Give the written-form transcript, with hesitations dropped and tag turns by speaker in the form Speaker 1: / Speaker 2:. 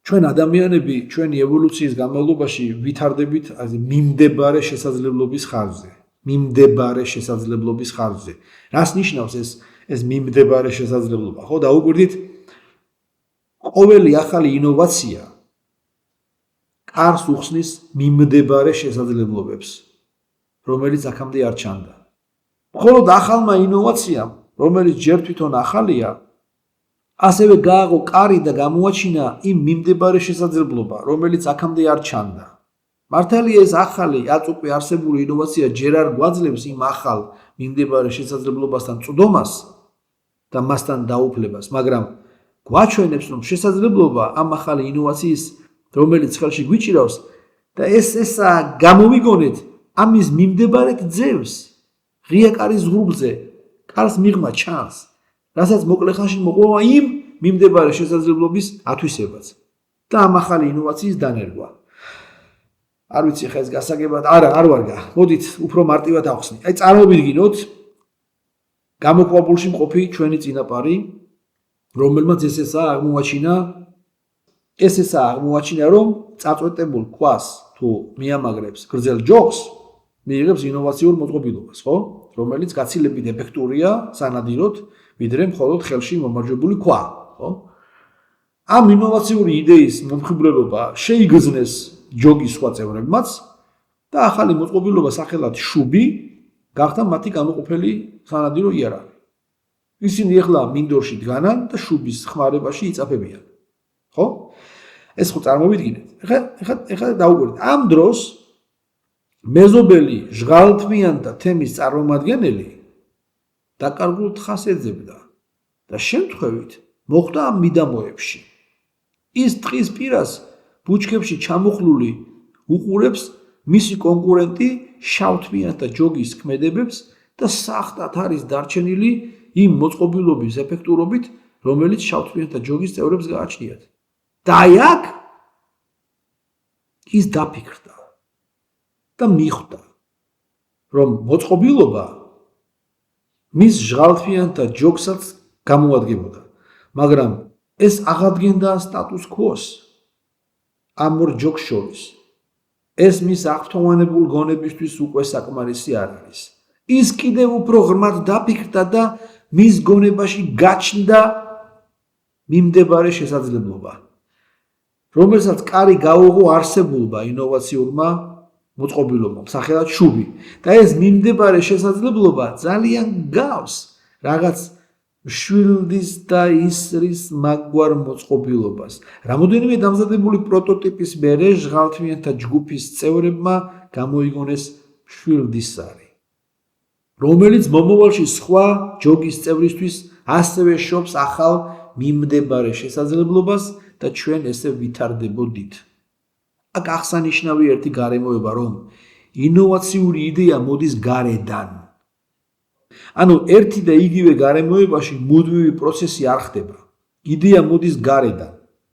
Speaker 1: ჩვენ ადამიანები ჩვენი ევოლუციის განმავლობაში ვითარდებით მიმდებარე შესაძლებლობის ხარჯზე. მიმდებარე შესაძლებლობის ხარჯზე. რას ნიშნავს ეს მიმდებარე შესაძლებლობა? ხო, დაუკვირდით, ყოველი ახალი ინოვაცია კარს უხსნის მიმდებარე შესაძლებლობებს, რომელიც აქამდე არ ჩანდა. მხოლოდ ახალმა ინოვაციამ, რომელიც ჯერ თვითონ ახალია, ასევე გააღო კარი და გამოაჩინა იმ მიმდებარე შესაძლებლობა, რომელიც აქამდე არ ჩანდა. მართალია ეს ახალი აწუყვი არსებული ინოვაცია ჯერ არ გვაძლევს იმ ახალ მიმდებარე შესაძლებლობასთან წვდომას და მასთან დაუფლებას, მაგრამ გვაჩვენებს, რომ შესაძლებლობა ამ ახალი ინოვაციის, რომელიც ხელში გვიჭირავს და ესა გამოვიგონეთ ამის მიმდებარედ ძევს ღია კარის ღრუბლზე, კარს მიღმა ჩანს, რასაც მოკლე ხანში მოყვა იმ მიმდებარე შესაძლებლობის ათვისებაც და ამ ახალი ინოვაციის დანერგვა. არ ვიცი ხა ეს გასაგებად, არ ვარგა. მოდით უფრო მარტივად ავხსნით. აი წარმოვიდგინოთ გამოქვაბულში მყოფი ჩვენი წინაპარი, რომელმაც ესეა აღმოაჩინა, რომ წაწვეტებულ ქვას თუ მიამაგრებს გრძელ ჯოხს, მიიღებს ინოვაციურ მოწყობილობას, ხო? რომელიც გაცილებით ეფექტურია სანადიროდ, ვიდრე მხოლოდ ხელში მომარჯვებული ქვა, ხო? ამ ინოვაციური იდეის მომხიბვლელობა შეიგრძნეს ჯოგის სხვა წევრებმაც და ახალი მოწყობილობა სახელად შუბი გახდა მათი განუყოფელი სანადირო იარაღი. ისინი ახლა მინდორში დგანან და შუბის ხმარებაში იწაფებიან. ხო? ეს ხო წარმოვიდგინეთ. ეხლა დაუკვირდით. ამ დროს მეზობელი ჟღალთმიანთა თემის წარმომადგენელი დაკარგულ თხას ეძებდა და შემთხვევით მოხვდა ამ მიდამოებში. ის ტყის პირას ბუჩქებში ჩამოხლული უყურებს მისი კონკურენტი შავთმიანთა ჯოგის ქმედებებს და საახტად არის დარჩენილი იმ მოწყობილობის ეფექტურობით, რომელიც შავთმიანთა ჯოგის წევრებს გააჩნიათ. და აი აქ ის დაფიქრდა და მიხვდა, რომ მოწყობილობა მის ჟღალთმიანთა ჯოგსაც გამოადგენდა, მაგრამ ეს აღადგენდა სტატუს quo-ს ამ ორ ჯოგს შორის. ეს მის აღფრთოვანებულ გონებისთვის უკვე საკმარისი არ არის. ის კიდევ უფრო ღრმად დაფიქრდა და მის გონებაში გაჩნდა მიმდებარე შესაძლებლობა, რომელსაც კარი გაუღო არსებულმა ინოვაციურმა მოწყობილობამ, სახელად შუბი. და ეს მიმდებარე შესაძლებლობა ძალიან გავს რაღაც შვილდის და ისრის მაგვარ მოწყობილობას. რამოდენიმე დამზადებული პროტოტიპის მერე ჟღალთმიანთა ჯგუფის წევრებმა გამოიგონეს შვილდისარი, რომელიც მომავალში სხვა ჯოგის წევრისთვის ასევე შობს ახალ მიმდებარე შესაძლებლობას და ჩვენ ესე ვითარდებოდით. აქ აღსანიშნავი ერთი გარემოება, რომ ინოვაციური იდეა მოდის გარედან. ანუ ერთი და იგივე გარემოებაში მუდმივი პროცესი არ ხდება. იდეა მოდის გარედან.